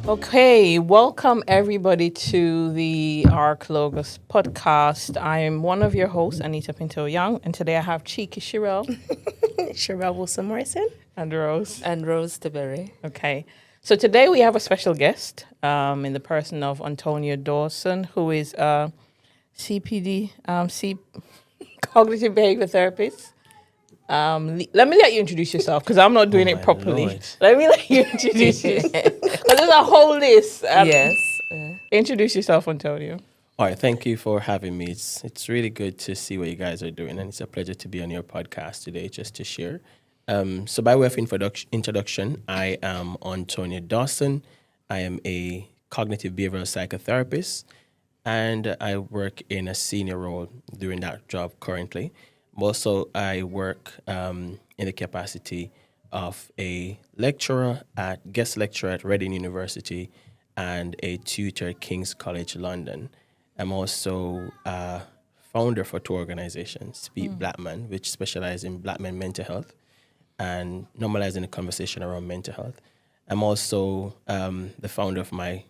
Okay, welcome everybody to the Arc Logos podcast. I'm one of your hosts, Anita Pinto Young, and today I have Cheeky Sherelle. Sherelle Wilson Morrison. And Rose. And Rose Teberry. Okay, so today we have a special guest in the person of Ontonio Dawson, who is a CPD, cognitive behavior therapist. Let me let you introduce yourself because I'm not doing it properly. Lord. Let me let you introduce yourself. Because there's a whole list. Yes. Introduce yourself, Antonio. All right, thank you for having me. It's really good to see what you guys are doing, and it's a pleasure to be on your podcast today just to share. So by way of introduction, I am Ontonio Dawson. I am a cognitive behavioral psychotherapist, and I work in a senior role doing that job currently. Also, I work in the capacity of a guest lecturer at Reading University and a tutor at King's College London. I'm also a founder for two organizations, Speak Blackman, which specialize in Black men mental health and normalizing the conversation around mental health. I'm also the founder of my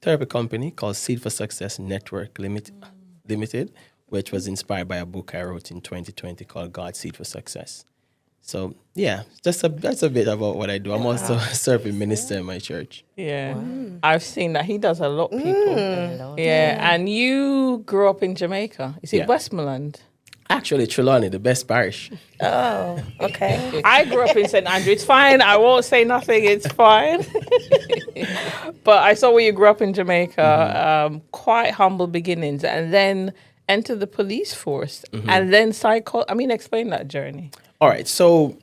therapy company called Success Network Limited, which was inspired by a book I wrote in 2020 called God's Seed for Success. So, yeah, that's a bit about what I do. I'm also a serving minister in my church. Yeah, wow. I've seen that. He does a lot, people. Yeah, and you grew up in Jamaica. Is it Westmoreland? Actually, Trelawney, the best parish. Oh, okay. I grew up in St. Andrew. It's fine. I won't say nothing. It's fine. But I saw where you grew up in Jamaica. Quite humble beginnings. And then entered the police force. And then explain that journey. All right. So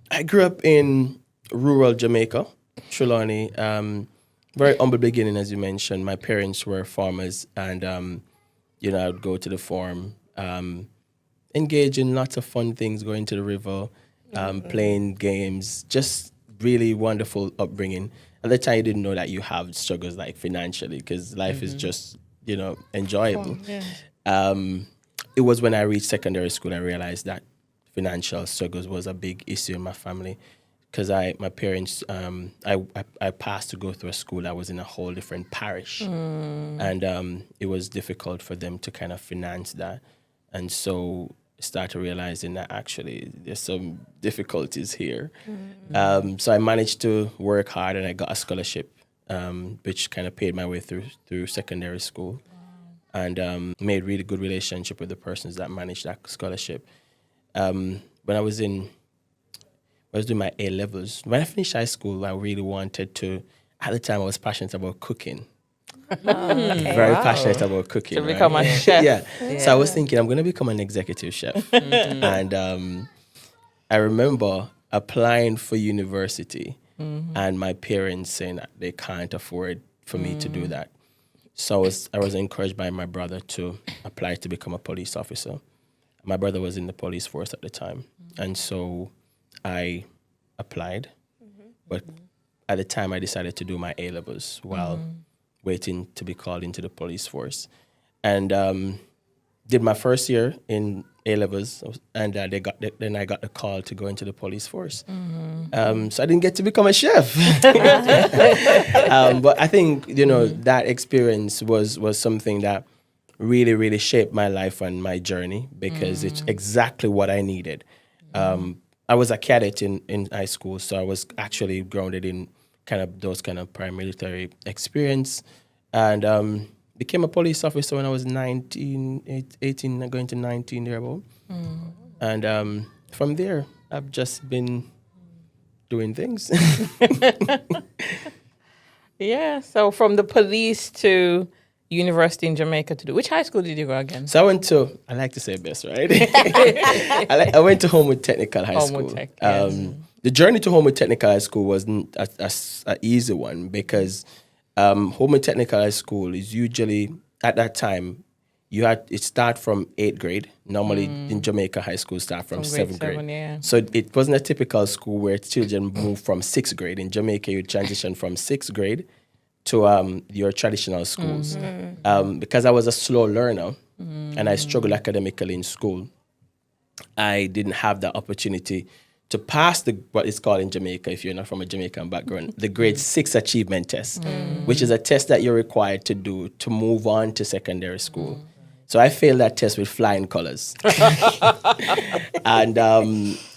I grew up in rural Jamaica, Trelawney. Very humble beginning, as you mentioned. My parents were farmers, and I would go to the farm, engage in lots of fun things, going to the river, playing games, just really wonderful upbringing. At the time, you didn't know that you have struggles like financially because life is just, enjoyable. It was when I reached secondary school I realized that financial struggles was a big issue in my family because my parents, I passed to go through a school that was in a whole different parish. And it was difficult for them to kind of finance that. And so I started realizing that actually there's some difficulties here. So I managed to work hard and I got a scholarship, which kind of paid my way through secondary school. And made really good relationship with the persons that managed that scholarship. When I was doing my A-levels, when I finished high school, I really wanted to, at the time I was passionate about cooking. Very passionate about cooking. To become a chef. Yeah. So I was thinking I'm going to become an executive chef. And I remember applying for university and my parents saying that they can't afford for me to do that. So I was encouraged by my brother to apply to become a police officer. My brother was in the police force at the time. And so I applied. But at the time, I decided to do my A-levels while waiting to be called into the police force. And did my first year in A-levels, and then I got the call to go into the police force. So I didn't get to become a chef. But I think, that experience was something that really, really shaped my life and my journey because it's exactly what I needed. I was a cadet in high school, so I was actually grounded in kind of those kind of paramilitary experience, and became a police officer when I was 18, going to 19 thereabout. And from there, I've just been doing things. Yeah, so from the police to university in Jamaica to do. Which high school did you go again? So I like to say best, right? I went to Homewood Technical High School. Tech, yes. The journey to Homewood Technical High School wasn't an easy one because Homewood Technical High School is usually, at that time, it start from 8th grade. Normally in Jamaica, high school start from 7th grade. Yeah. So it wasn't a typical school where children move from 6th grade. In Jamaica, you transition from 6th grade to your traditional schools. Because I was a slow learner and I struggled academically in school, I didn't have the opportunity to pass what is called in Jamaica, if you're not from a Jamaican background, the grade 6 achievement test, which is a test that you're required to do to move on to secondary school. So I failed that test with flying colors. And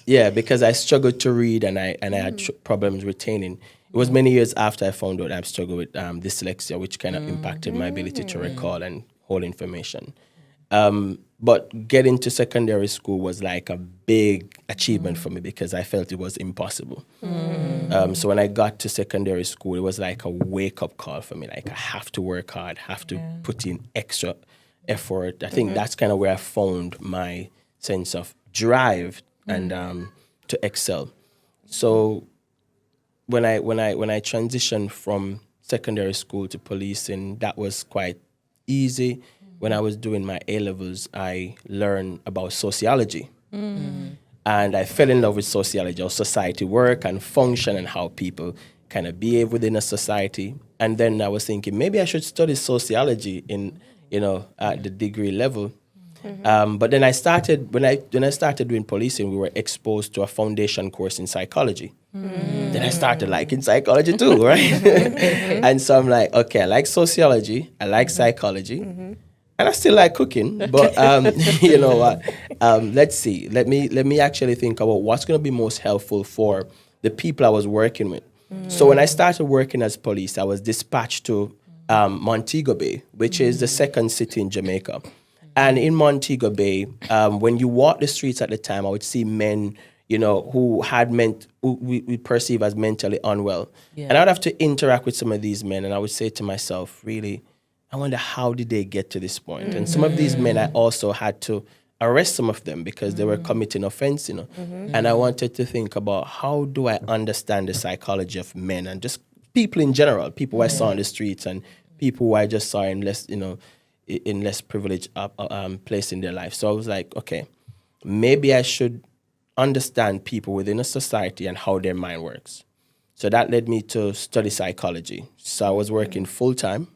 because I struggled to read and I had problems retaining. It was many years after I found out I struggled with dyslexia, which kind of impacted my ability to recall and hold information. But getting to secondary school was like a big achievement for me because I felt it was impossible. So when I got to secondary school, it was like a wake-up call for me. Like, I have to work hard, have to put in extra effort. I think that's kind of where I found my sense of drive and to excel. So when I transitioned from secondary school to policing, that was quite easy. When I was doing my A-levels, I learned about sociology. And I fell in love with sociology, or society work and function and how people kind of behave within a society. And then I was thinking, maybe I should study sociology at the degree level. But then I started, when I started doing policing, we were exposed to a foundation course in psychology. Then I started liking psychology too, right? And so I'm like, okay, I like sociology, I like psychology. And I still like cooking, but you know what? Let's see. Let me actually think about what's going to be most helpful for the people I was working with. So when I started working as police, I was dispatched to Montego Bay, which is the second city in Jamaica. And in Montego Bay, when you walk the streets at the time, I would see men, who we perceive as mentally unwell. Yeah. And I'd have to interact with some of these men, and I would say to myself, really, I wonder how did they get to this point? And some of these men, I also had to arrest some of them because they were committing offense, And I wanted to think about how do I understand the psychology of men and just people in general, people I saw on the streets and people who I just saw in less, in less privileged place in their life. So I was like, okay, maybe I should understand people within a society and how their mind works. So that led me to study psychology. So I was working full-time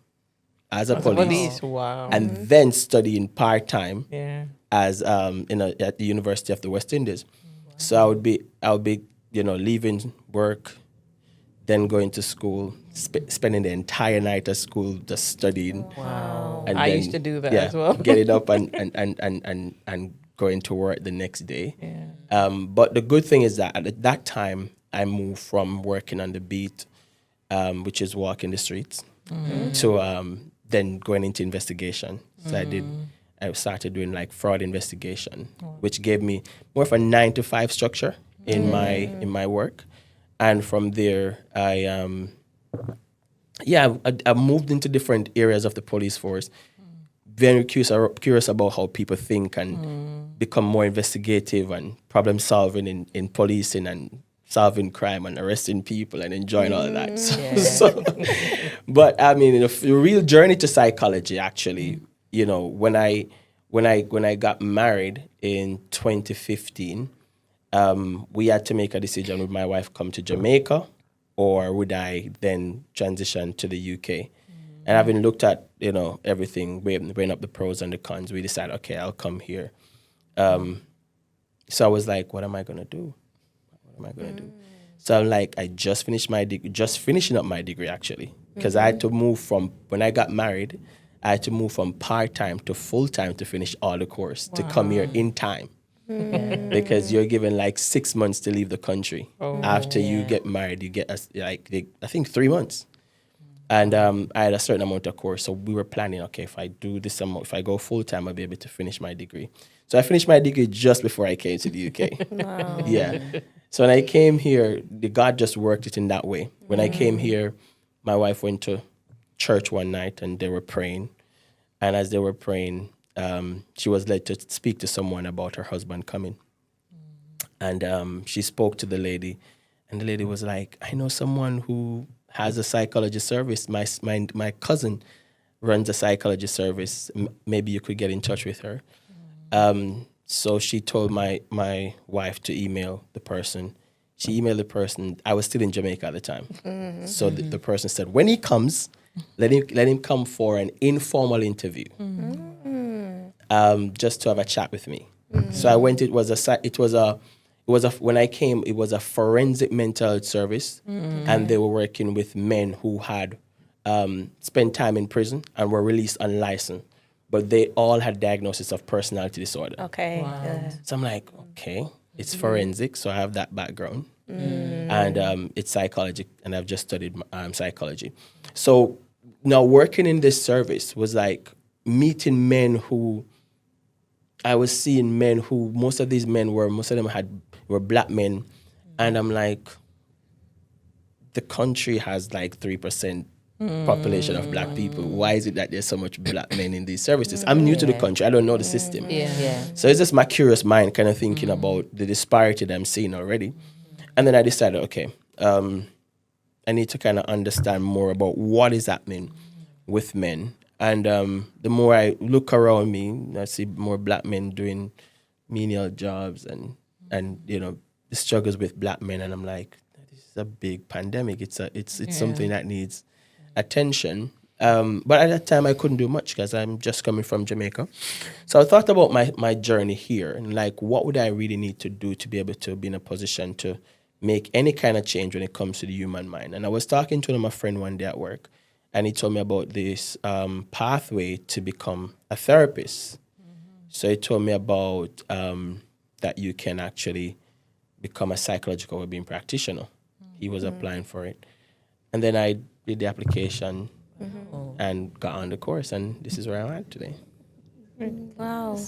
as a police, wow, and then studying part-time as at the University of the West Indies. Wow. So I would be leaving work, then going to school, spending the entire night at school just studying. Wow. And I then, used to do that as well. Getting up and going to work the next day. Yeah. But the good thing is that at that time, I moved from working on the beat, which is walking the streets, to then going into investigation. So I started doing like fraud investigation, which gave me more of a 9-to-5 structure in my work. And from there, I moved into different areas of the police force. Very curious about how people think and become more investigative and problem solving in policing and solving crime and arresting people and enjoying all of that. But I mean, the real journey to psychology, actually, when I got married in 2015, we had to make a decision: would my wife come to Jamaica, or would I then transition to the UK? And having looked at everything, weighing up the pros and the cons, we decided, okay, I'll come here. So I was like, what am I gonna do? So I'm like, I just finishing up my degree actually, because I had to move from, when I got married, I had to move from part-time to full-time to finish all the course to come here in time. Because you're given like 6 months to leave the country. After you get married, you get I think 3 months. And I had a certain amount of course, so we were planning, okay, if I do this amount, if I go full-time, I'll be able to finish my degree. So I finished my degree just before I came to the UK. Wow. Yeah. So when I came here, God just worked it in that way. When I came here, my wife went to church one night and they were praying. And as they were praying, she was led to speak to someone about her husband coming. And she spoke to the lady, and the lady was like, I know someone who has a psychology service. My cousin runs a psychology service. Maybe you could get in touch with her. So she told my wife to email the person. She emailed the person. I was still in Jamaica at the time. So the person said, when he comes, let him come for an informal interview, just to have a chat with me. So I went. It was when I came, it was a forensic mental health service, and they were working with men who had spent time in prison and were released unlicensed, but they all had diagnosis of personality disorder. Okay. Yeah. So I'm like, okay, it's forensic, so I have that background, and it's psychology, and I've just studied psychology. So now working in this service was like meeting men who, I was seeing men who, most of them were black men, and I'm like, the country has like 3% population of black people. Why is it that there's so much black men in these services? I'm new to the country. I don't know the system. So it's just my curious mind kind of thinking about the disparity that I'm seeing already. And then I decided, okay, I need to kind of understand more about what is happening with men. And the more I look around me, I see more black men doing menial jobs and the struggles with black men, and I'm like, this is a big pandemic. It's something that needs attention. But at that time, I couldn't do much because I'm just coming from Jamaica. So I thought about my journey here and like, what would I really need to do to be able to be in a position to make any kind of change when it comes to the human mind. And I was talking to my friend one day at work, and he told me about this pathway to become a therapist. So he told me about that you can actually become a psychological well-being practitioner. He was applying for it. And then I did the application and got on the course, and this is where I'm at today. Wow.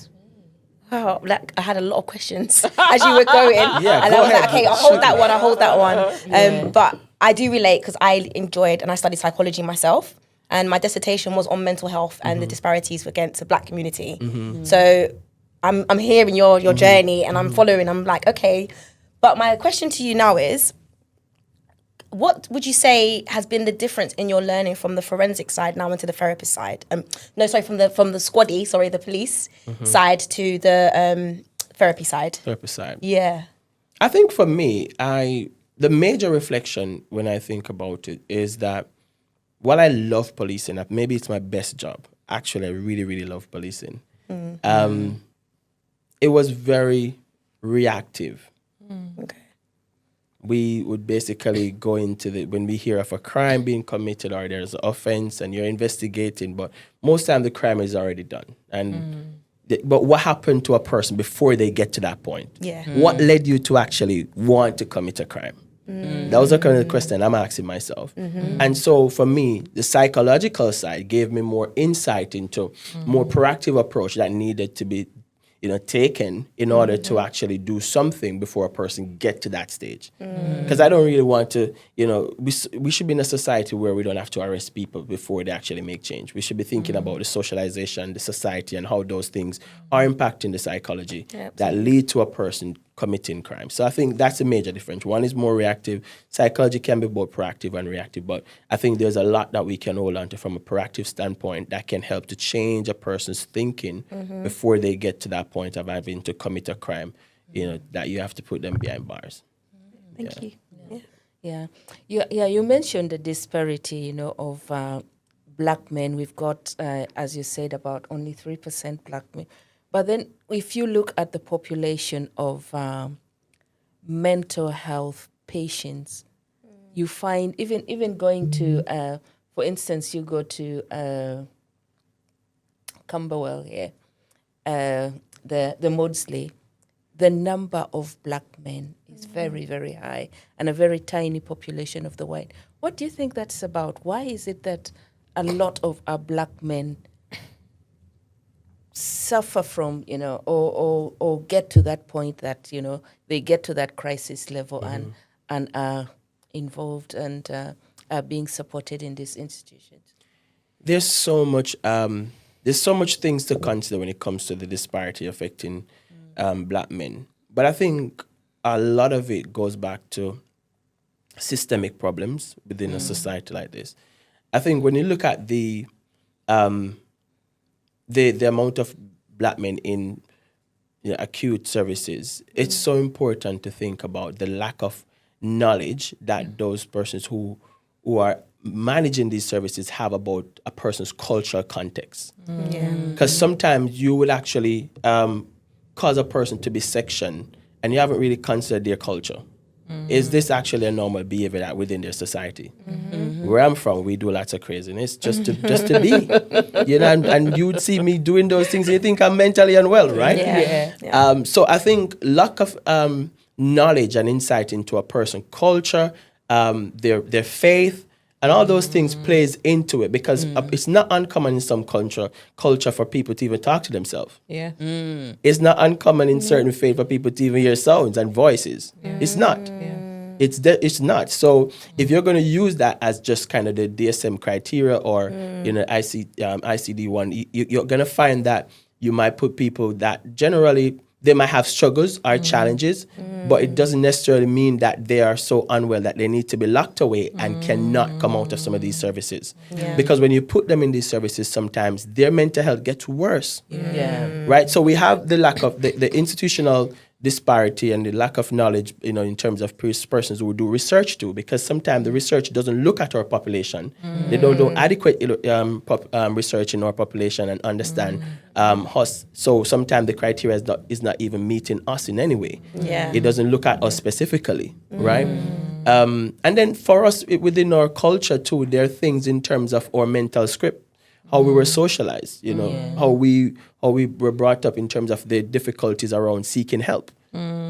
Wow, like I had a lot of questions as you were going. Yeah, and go I was ahead. like, okay, I'll hold that one. But I do relate because I enjoyed and I studied psychology myself. And my dissertation was on mental health and the disparities against the black community. So I'm hearing your journey and I'm following. I'm like, okay. But my question to you now is, what would you say has been the difference in your learning from the forensic side now into the therapist side? From the squaddy, the police side to the therapy side. Therapist side. Yeah. I think for me, the major reflection when I think about it is that while I love policing, maybe it's my best job. Actually, I really, really love policing. It was very reactive. Okay. We would basically go into when we hear of a crime being committed or there's an offense and you're investigating, but most time the crime is already done. And but what happened to a person before they get to that point? Yeah. What led you to actually want to commit a crime? That was the kind of question I'm asking myself. And so for me, the psychological side gave me more insight into more proactive approach that needed to be taken in order to actually do something before a person get to that stage. Because I don't really want to, we should be in a society where we don't have to arrest people before they actually make change. We should be thinking about the socialization, the society, and how those things are impacting the psychology that lead to a person committing crime. So I think that's a major difference. One is more reactive. Psychology can be both proactive and reactive, but I think there's a lot that we can hold on to from a proactive standpoint that can help to change a person's thinking before they get to that point of having to commit a crime, that you have to put them behind bars. Thank you. Yeah. You mentioned the disparity, of black men. We've got, as you said, about only 3% black men. But then if you look at the population of mental health patients, you find even going to, for instance, you go to Camberwell here, the Maudsley, the number of black men is very, very high and a very tiny population of the white. What do you think that's about? Why is it that a lot of our black men suffer from, or get to that point that, they get to that crisis level and are involved and are being supported in these institutions? There's so much things to consider when it comes to the disparity affecting black men. But I think a lot of it goes back to systemic problems within a society like this. I think when you look at the amount of black men in acute services, it's so important to think about the lack of knowledge that those persons who are managing these services have about a person's cultural context. Because sometimes you will actually cause a person to be sectioned and you haven't really considered their culture. Is this actually a normal behavior that within their society? Where I'm from, we do lots of craziness just to be, and you would see me doing those things and you think I'm mentally unwell, right? Yeah. So I think lack of knowledge and insight into a person's culture, their faith, and all those things plays into it, because it's not uncommon in some culture for people to even talk to themselves. Yeah. It's not uncommon in certain faith for people to even hear sounds and voices. It's not. It's not. So if you're going to use that as just kind of the DSM criteria or ICD-1, you're going to find that you might put people that generally they might have struggles or challenges, but it doesn't necessarily mean that they are so unwell that they need to be locked away and cannot come out of some of these services. Because when you put them in these services, sometimes their mental health gets worse. Right? So we have the lack of the institutional disparity and the lack of knowledge, in terms of persons who do research too, because sometimes the research doesn't look at our population. They don't do adequate research in our population and understand us. So sometimes the criteria is not even meeting us in any way. It doesn't look at us specifically, right? And then for us within our culture too, there are things in terms of our mental script, how we were socialized, how we were brought up in terms of the difficulties around seeking help.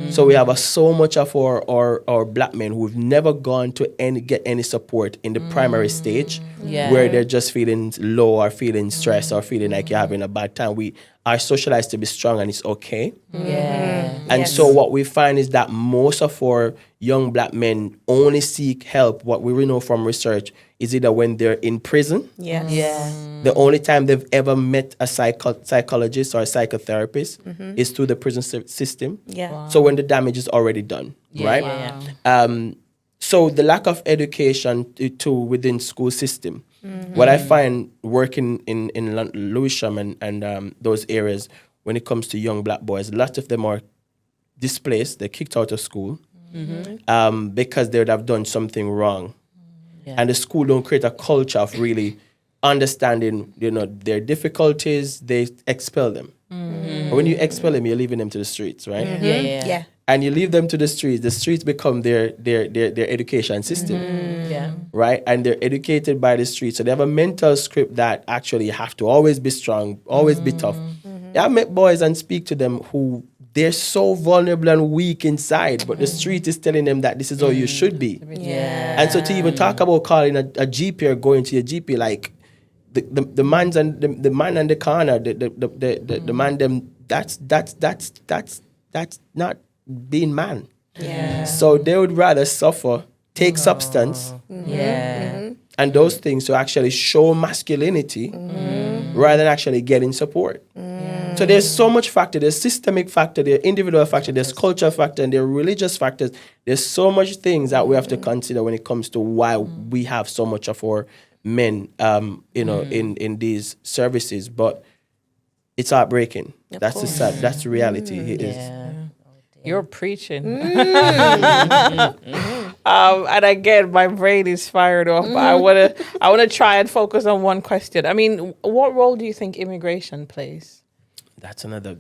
So we have so much of our black men who've never gone to get any support in the primary stage, where they're just feeling low or feeling stressed or feeling like you're having a bad time. We are socialized to be strong and it's okay. And so what we find is that most of our young black men only seek help. What we know from research is either when they're in prison. The only time they've ever met a psychologist or a psychotherapist is through the prison system. So when the damage is already done, right? So the lack of education too within school system. What I find working in Lewisham and those areas, when it comes to young black boys, a lot of them are displaced. They're kicked out of school because they would have done something wrong. And the school don't create a culture of really understanding, their difficulties. They expel them. But when you expel them, you're leaving them to the streets, right? And you leave them to the streets become their education system, right? And they're educated by the streets. So they have a mental script that actually you have to always be strong, always be tough. I met boys and speak to them who they're so vulnerable and weak inside, but the street is telling them that this is how you should be. And so to even talk about calling a GP or going to your GP, like the man's and the man in the corner, the man them, that's not being man. So they would rather suffer, take substance, and those things to actually show masculinity rather than actually getting support. So there's so much factor. There's systemic factor, there's individual factor, there's culture factor, and there are religious factors. There's so much things that we have to consider when it comes to why we have so much of our men, in these services. But it's heartbreaking. That's the reality. It is. You're preaching. And again, my brain is fired up. I wanna try and focus on one question. I mean, what role do you think immigration plays? That's another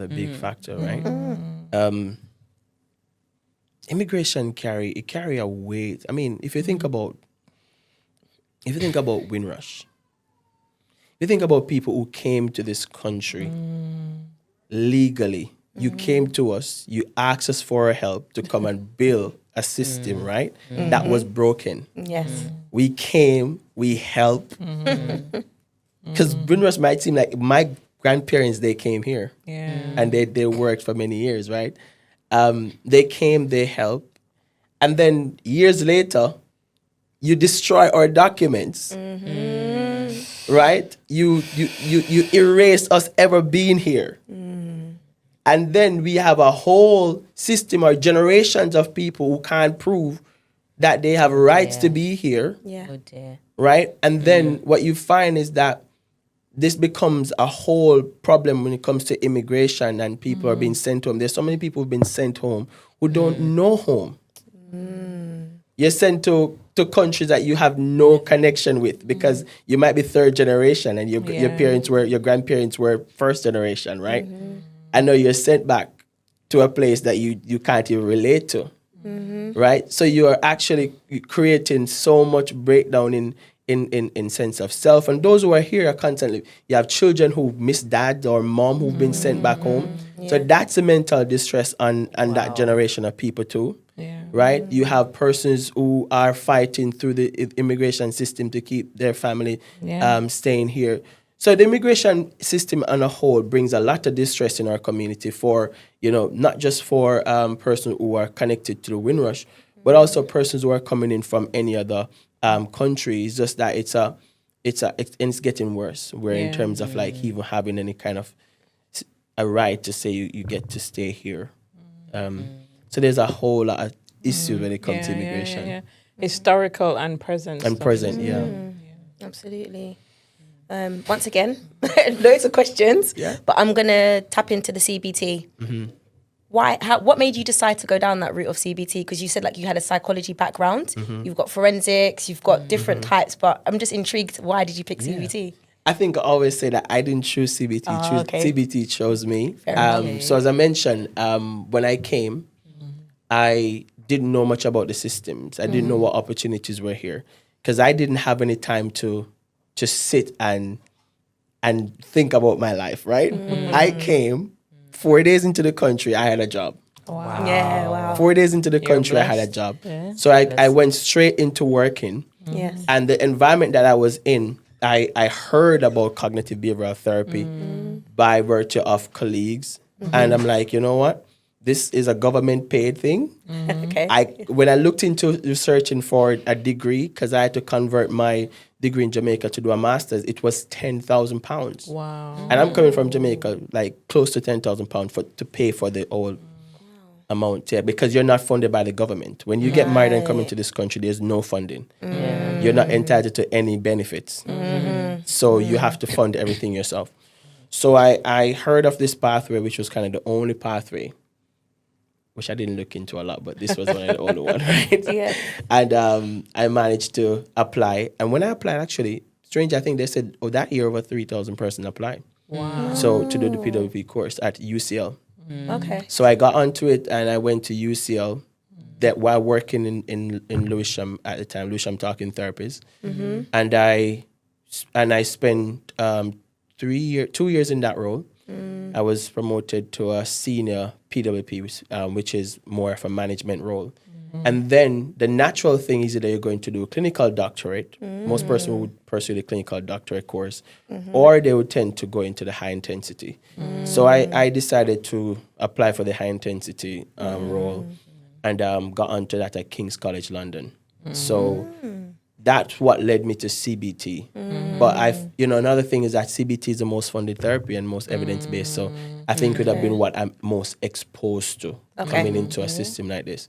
big factor, right? Immigration carry a weight. I mean, if you think about Windrush, you think about people who came to this country legally. You came to us, you asked us for our help to come and build a system, right? That was broken. We came, we helped. Because Windrush might seem like my grandparents, they came here. And they worked for many years, right? They came, they helped. And then years later, you destroy our documents. Right? You erase us ever being here. And then we have a whole system or generations of people who can't prove that they have rights to be here. Right? And then what you find is that this becomes a whole problem when it comes to immigration and people are being sent home. There's so many people who've been sent home who don't know home. You're sent to countries that you have no connection with because you might be third generation and your grandparents were first generation, right? And now you're sent back to a place that you can't even relate to, right? So you are actually creating so much breakdown in sense of self. And those who are here are constantly, you have children who miss dad or mom who've been sent back home. So that's a mental distress on that generation of people too. Yeah. Right? You have persons who are fighting through the immigration system to keep their family staying here. So the immigration system on a whole brings a lot of distress in our community for, not just for persons who are connected to the Windrush, but also persons who are coming in from any other country. It's just that it's getting worse. Where in terms of like even having any kind of a right to say you get to stay here. So there's a whole lot of issues when it comes to immigration. Historical and present. And stuff. present, Absolutely. Once again, loads of questions, but I'm going to tap into the CBT. What made you decide to go down that route of CBT? Because you said like you had a psychology background, you've got forensics, you've got different types, but I'm just intrigued. Why did you pick CBT? I think I always say that I didn't choose CBT. CBT chose me. So as I mentioned, when I came, I didn't know much about the systems. I didn't know what opportunities were here because I didn't have any time to just sit and think about my life, right? I came 4 days into the country, I had a job. Wow. Yeah, wow. 4 days into the country, I had a job. Yeah. So I went straight into working. Yes. And the environment that I was in, I heard about cognitive behavioral therapy by virtue of colleagues. And I'm like, you know what? This is a government paid thing. Okay. When I looked into researching for a degree, because I had to convert my degree in Jamaica to do a master's, it was £10,000. Wow. And I'm coming from Jamaica, like close to £10,000 to pay for the whole amount here, because you're not funded by the government. When you get married and come into this country, there's no funding. You're not entitled to any benefits. So you have to fund everything yourself. So I heard of this pathway, which was kind of the only pathway, which I didn't look into a lot, but this was one of the only one, right? Yeah. And I managed to apply. And when I applied, actually, strange, I think they said, that year over 3,000 persons applied. Wow. So to do the PWP course at UCL. Okay. So I got onto it and I went to UCL that while working in Lewisham at the time, Lewisham Talking Therapist. And I spent 2 years in that role. I was promoted to a senior PWP, which is more of a management role. And then the natural thing is that you're going to do a clinical doctorate. Most persons would pursue the clinical doctorate course, or they would tend to go into the high intensity. So I decided to apply for the high intensity role and got onto that at King's College London. So that's what led me to CBT. But another thing is that CBT is the most funded therapy and most evidence-based. So I think it would have been what I'm most exposed to coming into a system like this.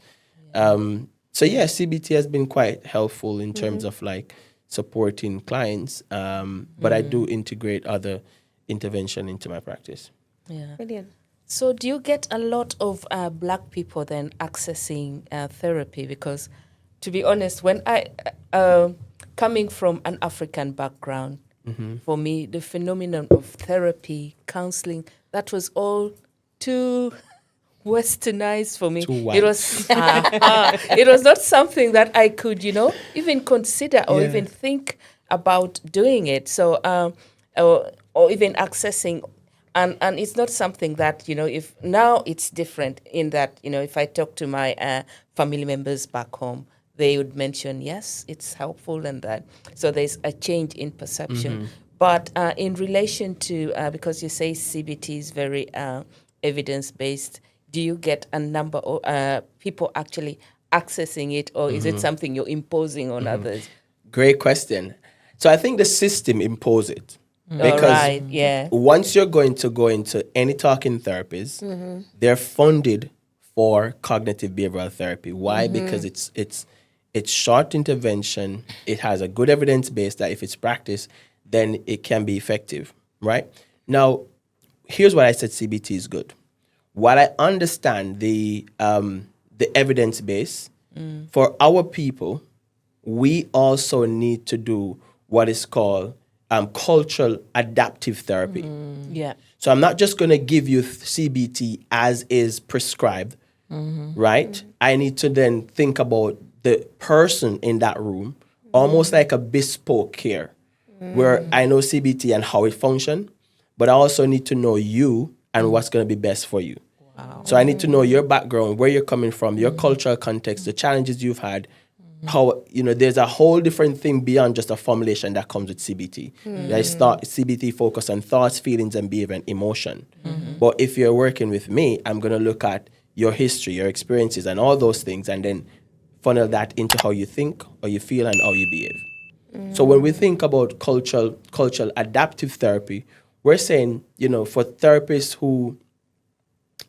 So CBT has been quite helpful in terms of like supporting clients. But I do integrate other intervention into my practice. Yeah. Brilliant. So do you get a lot of Black people then accessing therapy? Because to be honest, when I, coming from an African background, for me, the phenomenon of therapy, counseling, that was all too westernized for me. Too white. It was not something that I could, even consider or even think about doing it. So, or even accessing. And it's not something that, if now it's different in that, if I talk to my family members back home, they would mention, yes, it's helpful and that. So there's a change in perception. But in relation to, because you say CBT is very evidence-based, do you get a number of people actually accessing it, or is it something you're imposing on others? Great question. So I think the system imposes it. Because once you're going to go into any talking therapies, they're funded for cognitive behavioral therapy. Why? Because it's short intervention. It has a good evidence base that if it's practiced, then it can be effective, right? Now, here's what I said CBT is good. While I understand the evidence base, for our people, we also need to do what is called cultural adaptive therapy. Yeah. So I'm not just going to give you CBT as is prescribed, right? I need to then think about the person in that room, almost like a bespoke care, where I know CBT and how it functions, but I also need to know you and what's going to be best for you. So I need to know your background, where you're coming from, your cultural context, the challenges you've had, how, there's a whole different thing beyond just a formulation that comes with CBT. CBT focus on thoughts, feelings, and behavior and emotion. But if you're working with me, I'm going to look at your history, your experiences, and all those things, and then funnel that into how you think, how you feel, and how you behave. So when we think about cultural adaptive therapy, we're saying, for therapists who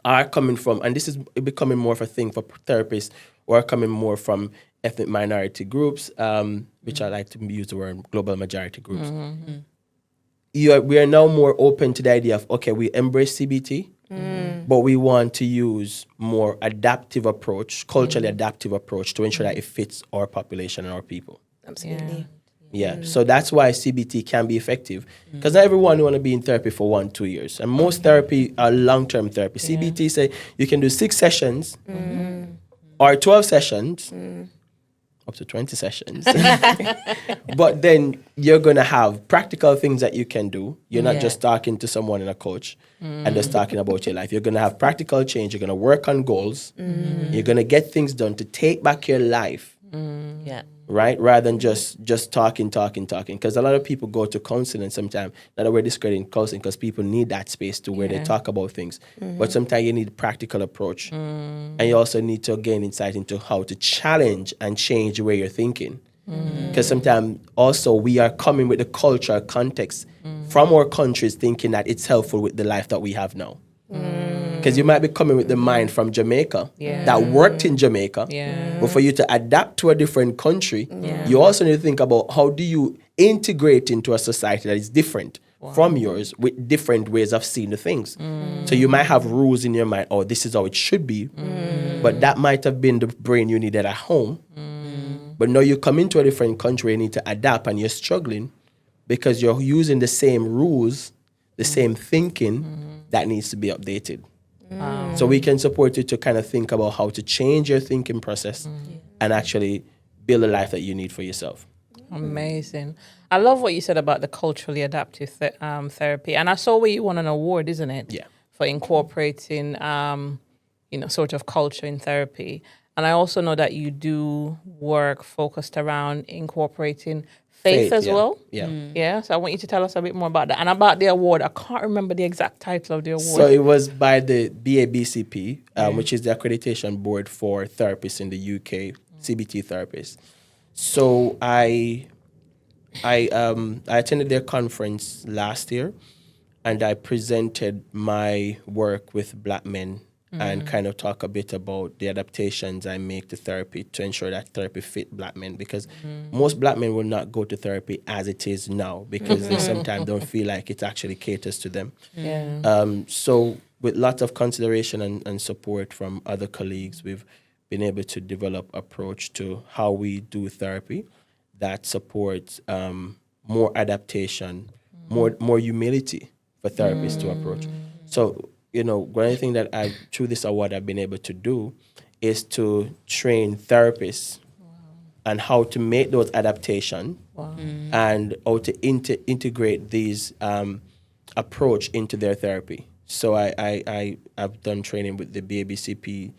are coming from, and this is becoming more of a thing for therapists who are coming more from ethnic minority groups, which I like to use the word global majority groups. We are now more open to the idea of, okay, we embrace CBT, but we want to use more adaptive approach, culturally adaptive approach to ensure that it fits our population and our people. Absolutely. Yeah, so that's why CBT can be effective, because not everyone want to be in therapy for 1-2 years, and most therapy are long-term therapy. CBT say you can do 6 sessions or 12 sessions, up to 20 sessions, but then you're going to have practical things that you can do. You're not just talking to someone in a coach and just talking about your life. You're going to have practical change. You're going to work on goals. You're going to get things done to take back your life. Yeah. Right? Rather than just talking. Because a lot of people go to counseling sometimes. Not that we're discrediting counseling, because people need that space to where they talk about things. But sometimes you need a practical approach. And you also need to gain insight into how to challenge and change the way you're thinking. Because sometimes also we are coming with the cultural context from our countries thinking that it's helpful with the life that we have now. Because you might be coming with the mind from Jamaica that worked in Jamaica. But for you to adapt to a different country, you also need to think about how do you integrate into a society that is different from yours with different ways of seeing the things. So you might have rules in your mind, oh, this is how it should be. But that might have been the brain you needed at home. But now you come into a different country and need to adapt, and you're struggling because you're using the same rules, the same thinking that needs to be updated. So we can support you to kind of think about how to change your thinking process and actually build a life that you need for yourself. Amazing. I love what you said about the culturally adaptive therapy. And I saw where you won an award, isn't it? Yeah. For incorporating, sort of culture in therapy. And I also know that you do work focused around incorporating faith as well. Yeah. Yeah. So I want you to tell us a bit more about that. And about the award, I can't remember the exact title of the award. So it was by the BABCP, which is the accreditation board for therapists in the UK, CBT therapists. So I attended their conference last year, and I presented my work with Black men and kind of talk a bit about the adaptations I make to therapy to ensure that therapy fit Black men, because most Black men will not go to therapy as it is now because they sometimes don't feel like it actually caters to them. So with lots of consideration and support from other colleagues, we've been able to develop approach to how we do therapy that supports more adaptation, more humility for therapists to approach. So, one of the things that through this award I've been able to do is to train therapists and how to make those adaptations and how to integrate these approach into their therapy. So I've done training with the BABCP.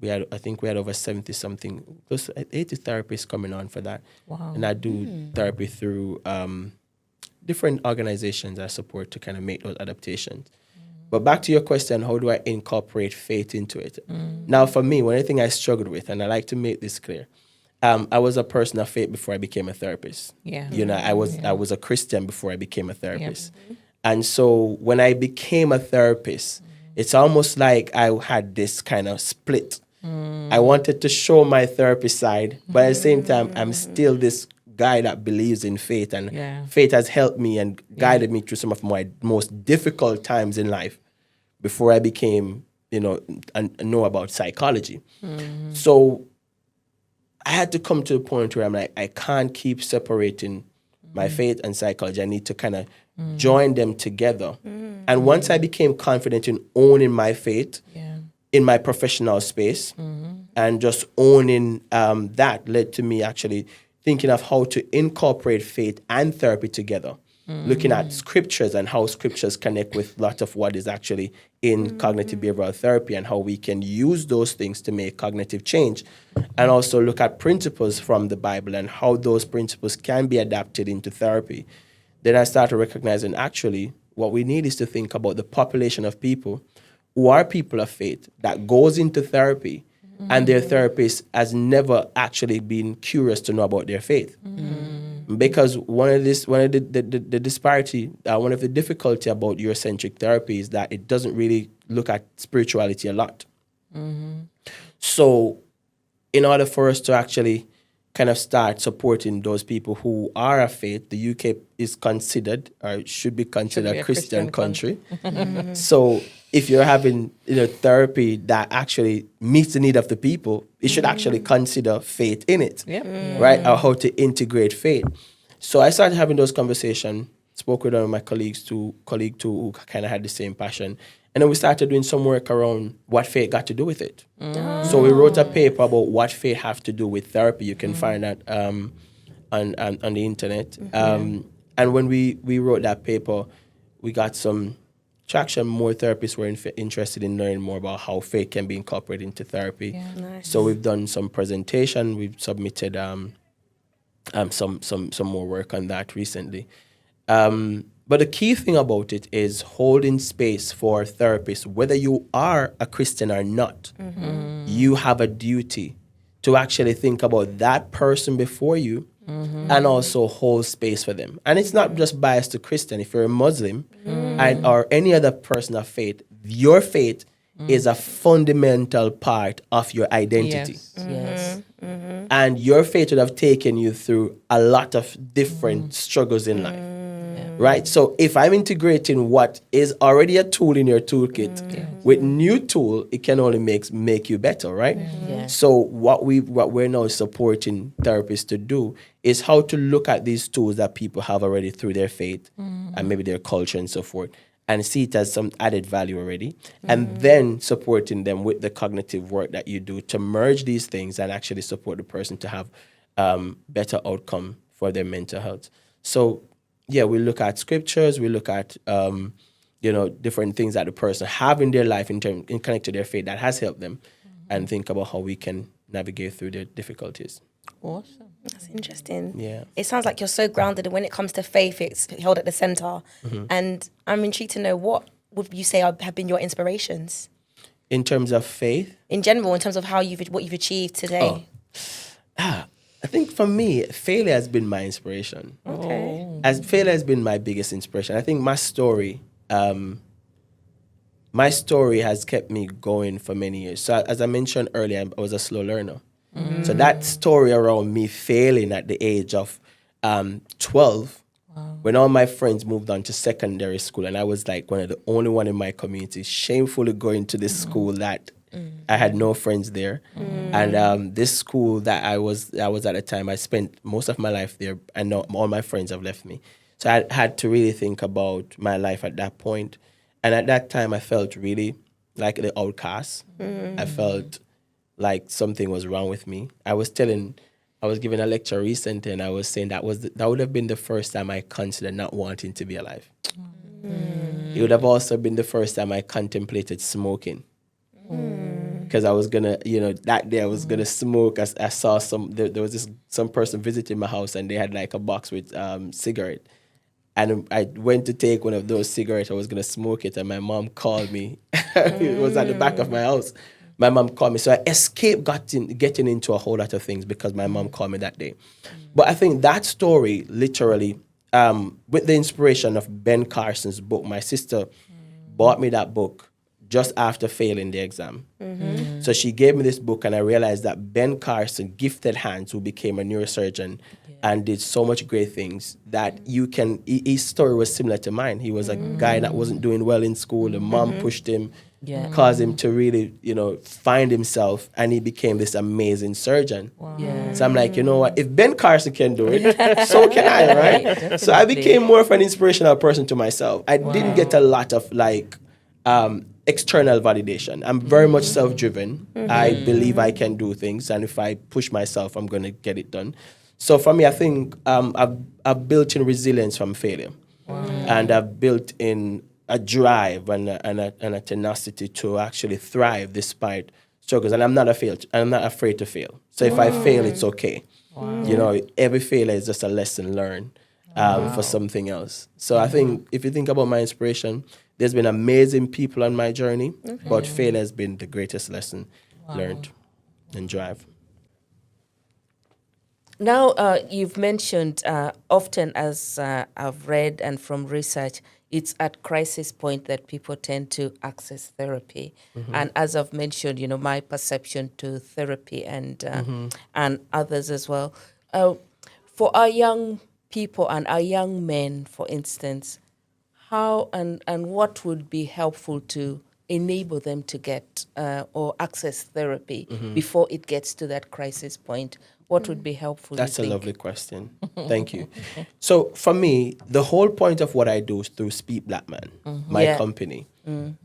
I think we had over 70 something, close to 80 therapists coming on for that. Wow. And I do therapy through different organizations I support to kind of make those adaptations. But back to your question, how do I incorporate faith into it? Now, for me, one thing I struggled with, and I like to make this clear, I was a person of faith before I became a therapist. I was a Christian before I became a therapist. And so when I became a therapist, it's almost like I had this kind of split. I wanted to show my therapist side, but at the same time, I'm still this guy that believes in faith, and faith has helped me and guided me through some of my most difficult times in life before I became, and know about psychology. So I had to come to a point where I'm like, I can't keep separating my faith and psychology. I need to kind of join them together. And once I became confident in owning my faith in my professional space and just owning that led to me actually thinking of how to incorporate faith and therapy together. Looking at scriptures and how scriptures connect with a lot of what is actually in cognitive behavioral therapy and how we can use those things to make cognitive change. And also look at principles from the Bible and how those principles can be adapted into therapy. Then I started recognizing actually what we need is to think about the population of people who are people of faith that goes into therapy and their therapist has never actually been curious to know about their faith. Because one of the disparity, one of the difficulty about Eurocentric therapy is that it doesn't really look at spirituality a lot. So in order for us to actually kind of start supporting those people who are of faith, the UK is considered or should be considered a Christian country. So if you're having therapy that actually meets the need of the people, it should actually consider faith in it, right? Or how to integrate faith. So I started having those conversations, spoke with one of my colleagues too, who kind of had the same passion. And then we started doing some work around what faith got to do with it. So we wrote a paper about what faith have to do with therapy. You can find that on the internet. And when we wrote that paper, we got some traction. More therapists were interested in learning more about how faith can be incorporated into therapy. Nice. So we've done some presentation. We've submitted some more work on that recently. But the key thing about it is holding space for therapists, whether you are a Christian or not. You have a duty to actually think about that person before you and also hold space for them. And it's not just biased to Christian. If you're a Muslim or any other person of faith, your faith is a fundamental part of your identity. Yes. And your faith would have taken you through a lot of different struggles in life. Right? So if I'm integrating what is already a tool in your toolkit with new tool, it can only make you better, right? So what we're now supporting therapists to do is how to look at these tools that people have already through their faith and maybe their culture and so forth, and see it as some added value already, and then supporting them with the cognitive work that you do to merge these things and actually support the person to have better outcome for their mental health. So yeah, we look at scriptures, we look at different things that the person have in their life in connect to their faith that has helped them, and think about how we can navigate through their difficulties. Awesome. That's interesting. Yeah. It sounds like you're so grounded, and when it comes to faith, it's held at the center. And I'm intrigued to know, what would you say have been your inspirations In terms of faith, in general, in terms of what you've achieved today? I think for me, failure has been my inspiration. Okay. As failure has been my biggest inspiration. I think my story has kept me going for many years. So as I mentioned earlier, I was a slow learner. So that story around me failing at the age of 12, when all my friends moved on to secondary school, and I was like one of the only one in my community, shamefully going to this school that I had no friends there. And this school that I was at the time, I spent most of my life there, and now all my friends have left me. So I had to really think about my life at that point. And at that time, I felt really like the outcast. I felt like something was wrong with me. I was giving a lecture recently, and I was saying that would have been the first time I considered not wanting to be alive. It would have also been the first time I contemplated smoking. Because I was gonna, that day I was gonna smoke. I saw there was some person visiting my house, and they had like a box with cigarette. And I went to take one of those cigarettes. I was gonna smoke it, and my mom called me. It was at the back of my house. My mom called me. So I escaped getting into a whole lot of things because my mom called me that day. But I think that story literally, with the inspiration of Ben Carson's book, my sister bought me that book just after failing the exam. So she gave me this book, and I realized that Ben Carson, gifted hands, who became a neurosurgeon and did so much great things, that his story was similar to mine. He was a guy that wasn't doing well in school. The mom pushed him, caused him to really, find himself, and he became this amazing surgeon. So I'm like, you know what? If Ben Carson can do it, so can I, right? So I became more of an inspirational person to myself. I didn't get a lot of external validation. I'm very much self-driven. I believe I can do things, and if I push myself, I'm going to get it done. So for me, I think I've built in resilience from failure, and I've built in a drive and a tenacity to actually thrive despite struggles. And I'm not afraid to fail. So if I fail, it's okay. Every failure is just a lesson learned for something else. So I think if you think about my inspiration, there's been amazing people on my journey, but failure has been the greatest lesson learned and drive. Now, you've mentioned often, as I've read and from research, it's at crisis point that people tend to access therapy. And as I've mentioned, my perception to therapy and others as well. For our young people and our young men, for instance, how and what would be helpful to enable them to get or access therapy before it gets to that crisis point? What would be helpful? That's a lovely question. Thank you. So for me, the whole point of what I do through Speak Blackman, my company,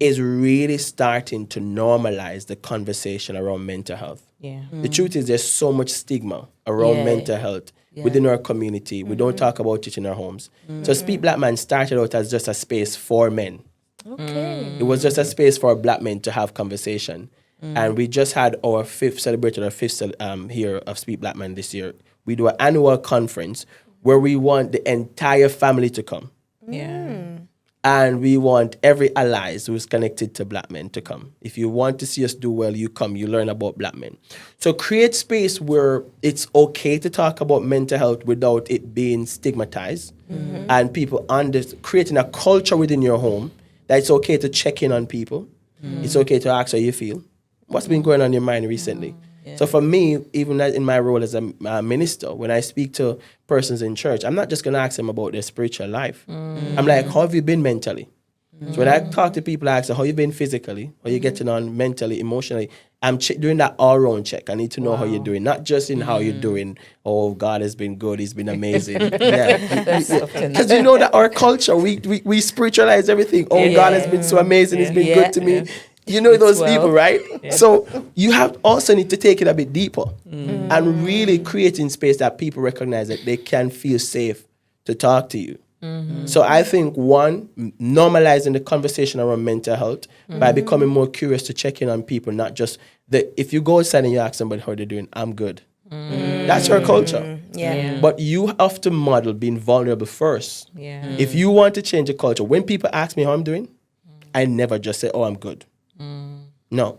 is really starting to normalize the conversation around mental health. The truth is there's so much stigma around mental health within our community. We don't talk about it in our homes. So Speak Blackman started out as just a space for men. It was just a space for Black men to have conversation. And we just had celebrated our fifth year of Speak Blackman this year. We do an annual conference where we want the entire family to come. And we want every allies who's connected to Black men to come. If you want to see us do well, you come, you learn about Black men. So create space where it's okay to talk about mental health without it being stigmatized. And people creating a culture within your home that it's okay to check in on people. It's okay to ask how you feel. What's been going on in your mind recently? So for me, even in my role as a minister, when I speak to persons in church, I'm not just going to ask them about their spiritual life. I'm like, how have you been mentally? So when I talk to people, I ask them, how you been physically? How you getting on mentally, emotionally? I'm doing that all-round check. I need to know how you're doing, not just in how you're doing. Oh, God has been good. He's been amazing. Because you know that our culture, we spiritualize everything. Oh, God has been so amazing. He's been good to me. You know those people, right? So you also need to take it a bit deeper and really creating space that people recognize that they can feel safe to talk to you. So I think, one, normalizing the conversation around mental health by becoming more curious to check in on people, not just if you go outside and you ask somebody how they're doing, I'm good. That's your culture. But you have to model being vulnerable first. If you want to change the culture, when people ask me how I'm doing, I never just say, oh, I'm good. No.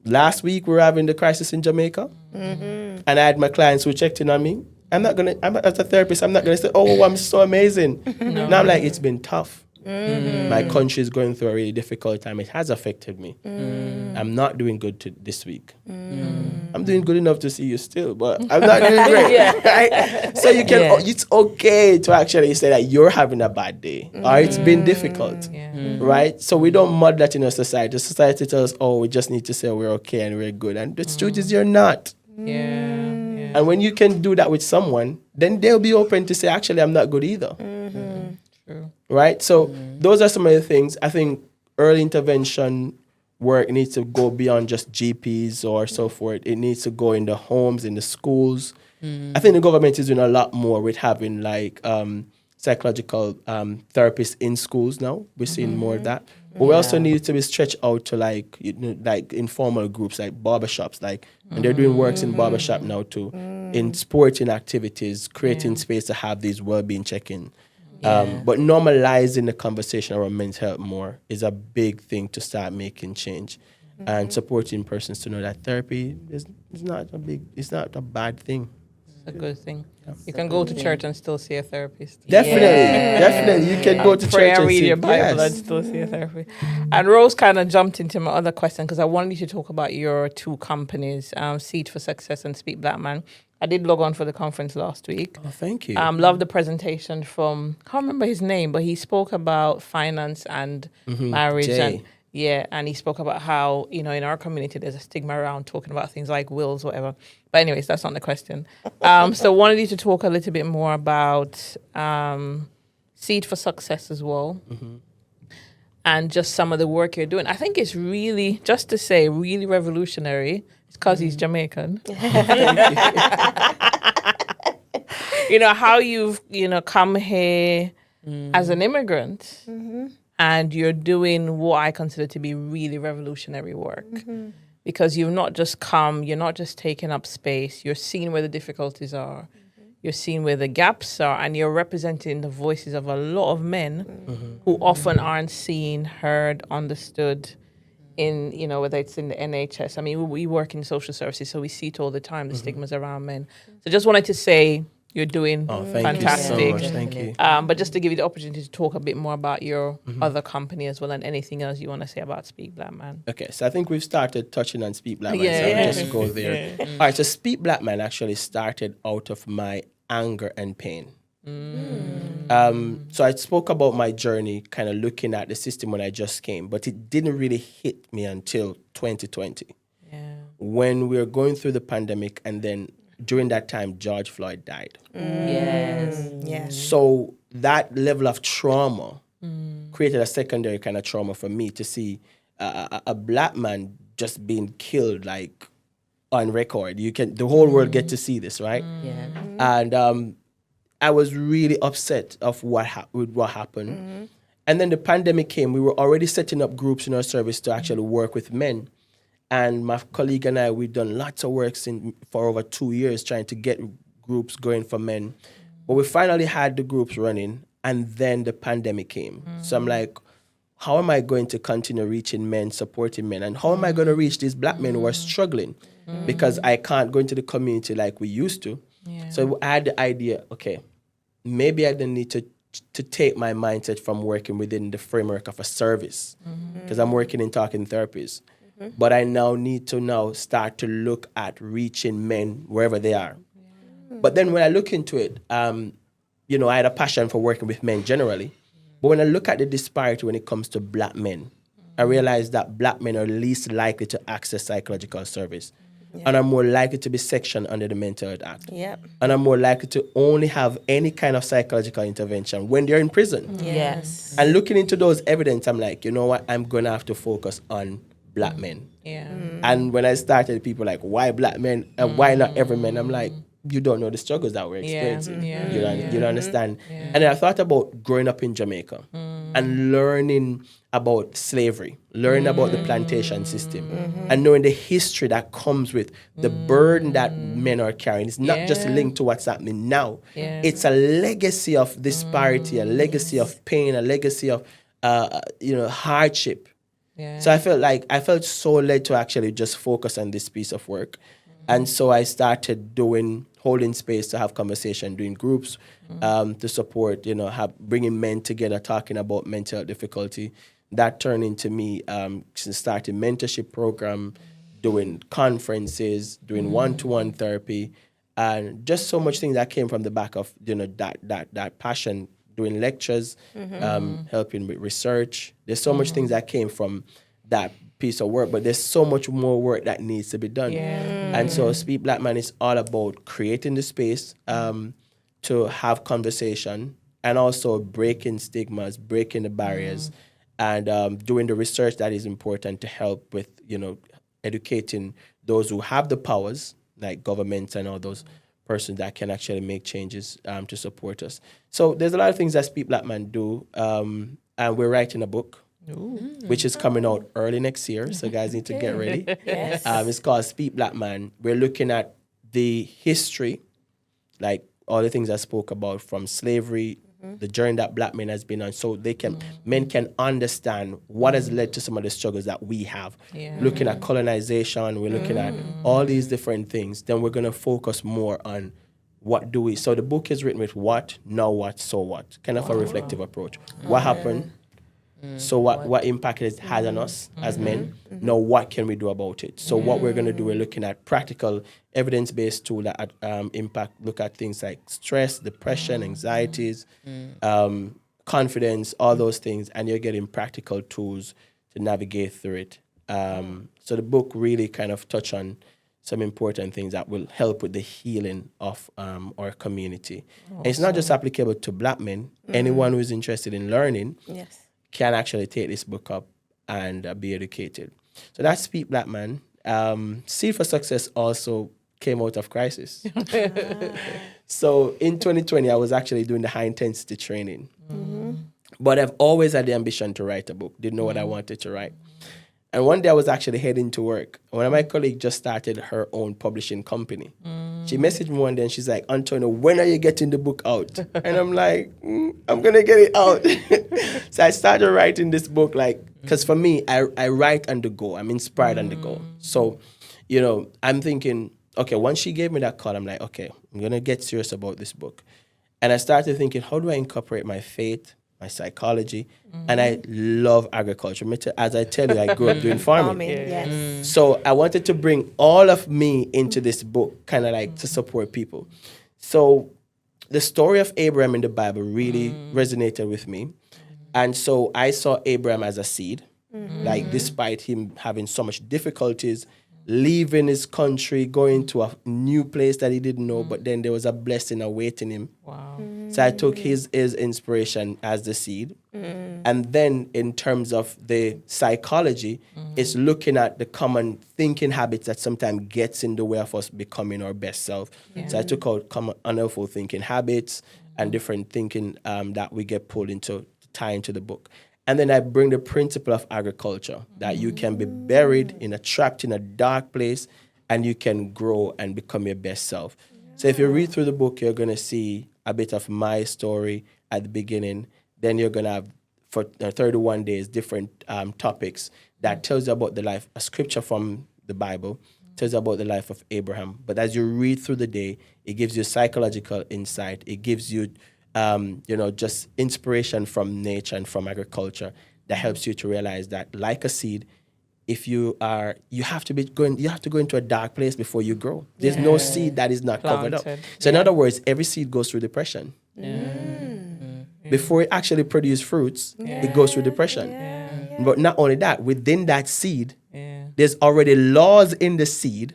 Last week we were having the crisis in Jamaica, and I had my clients who checked in on me. As a therapist, I'm not gonna say, oh, I'm so amazing. No, I'm like, it's been tough. My country is going through a really difficult time. It has affected me. I'm not doing good this week. I'm doing good enough to see you still, but I'm not doing great. Right? So it's okay to actually say that you're having a bad day or it's been difficult, right? So we don't model that in our society. Society tells us, oh, we just need to say we're okay and we're good. And the truth is you're not. And when you can do that with someone, then they'll be open to say, actually, I'm not good either. True. Right? So those are some of the things. I think early intervention work needs to go beyond just GPs or so forth. It needs to go in the homes, in the schools. I think the government is doing a lot more with having psychological therapists in schools now. We're seeing more of that. But we also need to be stretched out to like informal groups, like barbershops, and they're doing works in barbershop now too, in sporting activities, creating space to have these well-being check-in. But normalizing the conversation around mental health more is a big thing to start making change, and supporting persons to know that therapy is not a bad thing. a good thing. You can go to church and still see a therapist. Definitely. You can go to Pray church and and read see. your Bible and Yes. still see a therapist. And Rose kind of jumped into my other question because I wanted you to talk about your two companies, Seed for Success and Speak Blackman. I did log on for the conference last week. Oh, thank you. Love the presentation from, I can't remember his name, but he spoke about finance and marriage. Jay. And he spoke about how, in our community, there's a stigma around talking about things like wills, whatever. But anyways, that's not the question. So wanted you to talk a little bit more about Seed for Success as well. And just some of the work you're doing. I think it's really, just to say, really revolutionary. It's because he's Jamaican. How you've, come here as an immigrant and you're doing what I consider to be really revolutionary work. Because you've not just come, you're not just taking up space, you're seeing where the difficulties are. You're seeing where the gaps are, and you're representing the voices of a lot of men who often aren't seen, heard, understood in, whether it's in the NHS. I mean, we work in social services, so we see it all the time, the stigmas around men. So just wanted to say you're doing fantastic. You so much. Thank you. But just to give you the opportunity to talk a bit more about your other company as well, and anything else you want to say about Speak Blackman. Okay, so I think we've started touching on Speak Blackman, so I'll just go there. All right, so Speak Blackman actually started out of my anger and pain. So I spoke about my journey, kind of looking at the system when I just came, but it didn't really hit me until 2020. When we were going through the pandemic, and then during that time, George Floyd died. Yes. So that level of trauma created a secondary kind of trauma for me to see a black man just being killed, like on record. The whole world get to see this, right? Yeah. And I was really upset of what happened. And then the pandemic came. We were already setting up groups in our service to actually work with men. And my colleague and I, we've done lots of work for over 2 years trying to get groups going for men. But we finally had the groups running, and then the pandemic came. So I'm like, how am I going to continue reaching men, supporting men? And how am I going to reach these black men who are struggling? Because I can't go into the community like we used to. So I had the idea, okay, maybe I don't need to take my mindset from working within the framework of a service, because I'm working in talking therapies. But I now need to start to look at reaching men wherever they are. But then when I look into it, I had a passion for working with men generally. But when I look at the disparity when it comes to black men, I realize that black men are least likely to access psychological service. And are more likely to be sectioned under the Mental Health Act. And are more likely to only have any kind of psychological intervention when they're in prison. Yes. And looking into those evidence, I'm like, you know what? I'm going to have to focus on black men. And when I started, people were like, why black men? And why not every man? I'm like, you don't know the struggles that we're experiencing. You don't understand. And then I thought about growing up in Jamaica and learning about slavery, learning about the plantation system, and knowing the history that comes with the burden that men are carrying. It's not just linked to what's happening now. It's a legacy of disparity, a legacy of pain, a legacy of hardship. So I felt so led to actually just focus on this piece of work. And so I started holding space to have conversation, doing groups to support, bringing men together, talking about mental health difficulty. That turned into me starting mentorship program, doing conferences, doing one-to-one therapy, and just so much things that came from the back of that passion, doing lectures, helping with research. There's so much things that came from that piece of work, but there's so much more work that needs to be done. And so Speak Blackman is all about creating the space to have conversation, and also breaking stigmas, breaking the barriers, and doing the research that is important to help with, educating those who have the powers, like governments and all those persons that can actually make changes to support us. So there's a lot of things that Speak Blackman do, and we're writing a book, which is coming out early next year, so guys need to get ready. It's called Speak Blackman. We're looking at the history, like all the things I spoke about, from slavery, the journey that black men has been on, so men can understand what has led to some of the struggles that we have. Looking at colonization, we're looking at all these different things. Then we're going to focus more on what do we? So the book is written with what, now what, so what, kind of a reflective approach. What happened? So what impact it has on us as men? Now what can we do about it? So what we're going to do, we're looking at practical evidence-based tool that look at things like stress, depression, anxieties, confidence, all those things, and you're getting practical tools to navigate through it. So the book really kind of touch on some important things that will help with the healing of our community. And it's not just applicable to Black men. Anyone who is interested in learning can actually take this book up and be educated. So that's Speak Blackman. Seed for Success also came out of crisis. So in 2020, I was actually doing the high intensity training. But I've always had the ambition to write a book. Didn't know what I wanted to write. And one day I was actually heading to work. One of my colleagues just started her own publishing company. She messaged me one day and she's like, Antonio, when are you getting the book out? And I'm like, I'm going to get it out. So I started writing this book, because for me, I write on the go. I'm inspired on the go. So, I'm thinking, okay, once she gave me that call, I'm like, okay, I'm going to get serious about this book. And I started thinking, how do I incorporate my faith, my psychology, and I love agriculture. As I tell you, I grew up doing farming. Yes. So I wanted to bring all of me into this book, kind of like to support people. So the story of Abraham in the Bible really resonated with me. And so I saw Abraham as a seed, despite him having so much difficulties, leaving his country, going to a new place that he didn't know, but then there was a blessing awaiting him. Wow. So I took his inspiration as the seed. And then in terms of the psychology, it's looking at the common thinking habits that sometimes gets in the way of us becoming our best self. So I took out common unhelpful thinking habits and different thinking that we get pulled into to tie into the book. And then I bring the principle of agriculture, that you can be buried, trapped in a dark place, and you can grow and become your best self. So if you read through the book, you're going to see a bit of my story at the beginning. Then you're going to have, for 31 days, different topics that tells you about the life, a scripture from the Bible, tells you about the life of Abraham. But as you read through the day, it gives you psychological insight. It gives you just inspiration from nature and from agriculture that helps you to realize that, like a seed, if you have to go into a dark place before you grow. There's no seed that is not covered up. So in other words, every seed goes through depression. Before it actually produces fruits, it goes through depression. But not only that, within that seed, there's already laws in the seed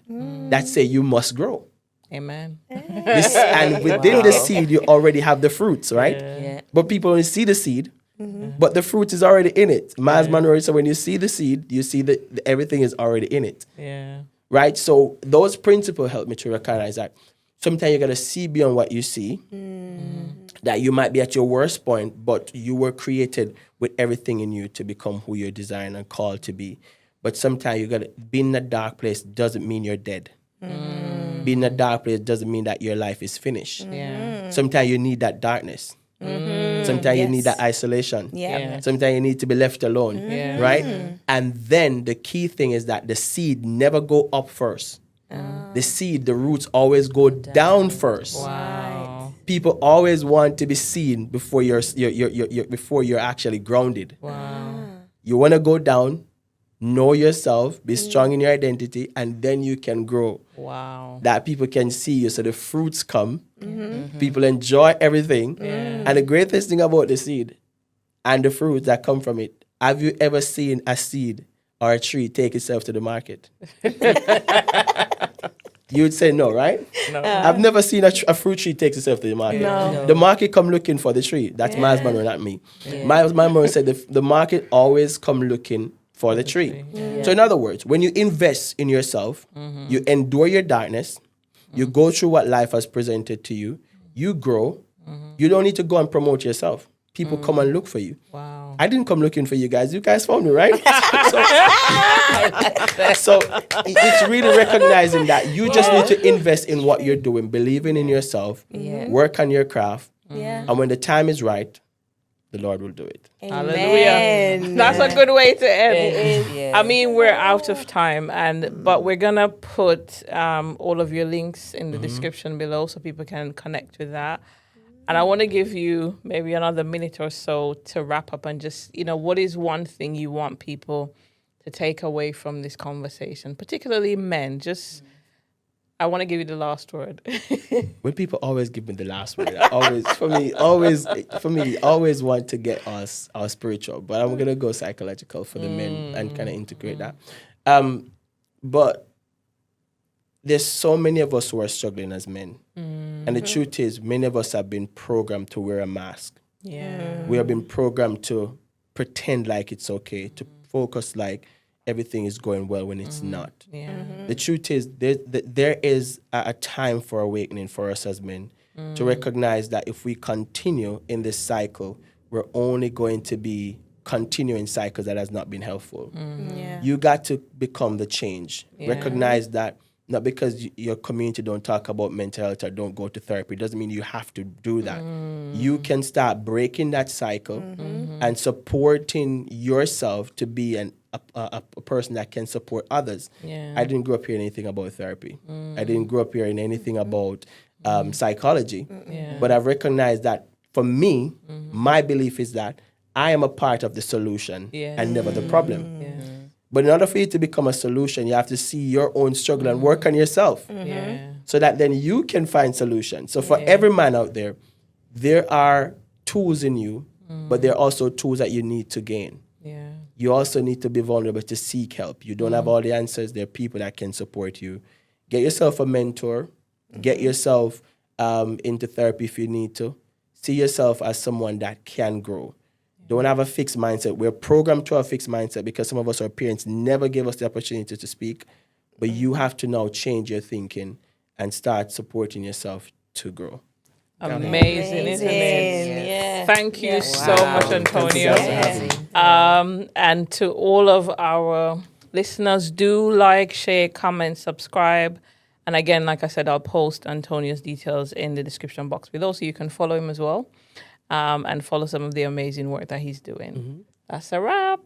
that say you must grow. Amen. And within the seed, you already have the fruits, right? Yeah. But people only see the seed, but the fruit is already in it. Miles Monroe said, when you see the seed, you see that everything is already in it. Yeah. Right? So those principles help me to recognize that sometimes you got to see beyond what you see, that you might be at your worst point, but you were created with everything in you to become who you're designed and called to be. But sometimes you got to be in a dark place doesn't mean you're dead. Being in a dark place doesn't mean that your life is finished. Sometimes you need that darkness. Sometimes you need that isolation. Sometimes you need to be left alone. Right? And then the key thing is that the seed never go up first. The seed, the roots always go down first. Wow. People always want to be seen before you're actually grounded. Wow. You want to go down, know yourself, be strong in your identity, and then you can grow. Wow. That people can see you, so the fruits come. People enjoy everything. And the greatest thing about the seed and the fruits that come from it, have you ever seen a seed or a tree take itself to the market? You would say no, right? No. I've never seen a fruit tree take itself to the market. No. The market come looking for the tree. That's Miles Monroe, not me. Miles Monroe said the market always come looking for the tree. So in other words, when you invest in yourself, you endure your darkness, you go through what life has presented to you, you grow, you don't need to go and promote yourself. People come and look for you. Wow. I didn't come looking for you guys. You guys found me, right? So it's really recognizing that you just need to invest in what you're doing, believing in yourself, work on your craft, and when the time is right, the Lord will do it. Hallelujah. That's a good way to end. Yeah. I mean, we're out of time, but we're gonna put all of your links in the description below so people can connect with that. And I want to give you maybe another minute or so to wrap up and just, what is one thing you want people to take away from this conversation, particularly men? I want to give you the last word. When people always give me the last word, I always want to get us our spiritual, but I'm gonna go psychological for the men and kind of integrate that. But there's so many of us who are struggling as men, and the truth is, many of us have been programmed to wear a mask. Yeah. We have been programmed to pretend like it's okay, to focus like everything is going well when it's not. Yeah. The truth is, there is a time for awakening for us as men to recognize that if we continue in this cycle, we're only going to be continuing cycles that has not been helpful. Yeah. You got to become the change. Yeah. Recognize that not because your community don't talk about mental health or don't go to therapy doesn't mean you have to do that. You can start breaking that cycle and supporting yourself to be a person that can support others. Yeah. I didn't grow up hearing anything about therapy. I didn't grow up hearing anything about psychology. Yeah. But I've recognized that for me, my belief is that I am a part of the solution Yes. and never the problem. Yeah. But in order for you to become a solution, you have to see your own struggle and work on yourself Yeah. so that then you can find solutions. So for every man out there, there are tools in you, but there are also tools that you need to gain. Yeah. You also need to be vulnerable to seek help. You don't have all the answers. There are people that can support you. Get yourself a mentor. Get yourself into therapy if you need to. See yourself as someone that can grow. Don't have a fixed mindset. We're programmed to have a fixed mindset because some of us, our parents, never gave us the opportunity to speak. But you have to now change your thinking and start supporting yourself to grow. Amazing, isn't it? Yeah. Thank you so much, Antonio. Yeah. And to all of our listeners, do like, share, comment, subscribe. And again, like I said, I'll post Antonio's details in the description box below so you can follow him as well and follow some of the amazing work that he's doing. That's a wrap.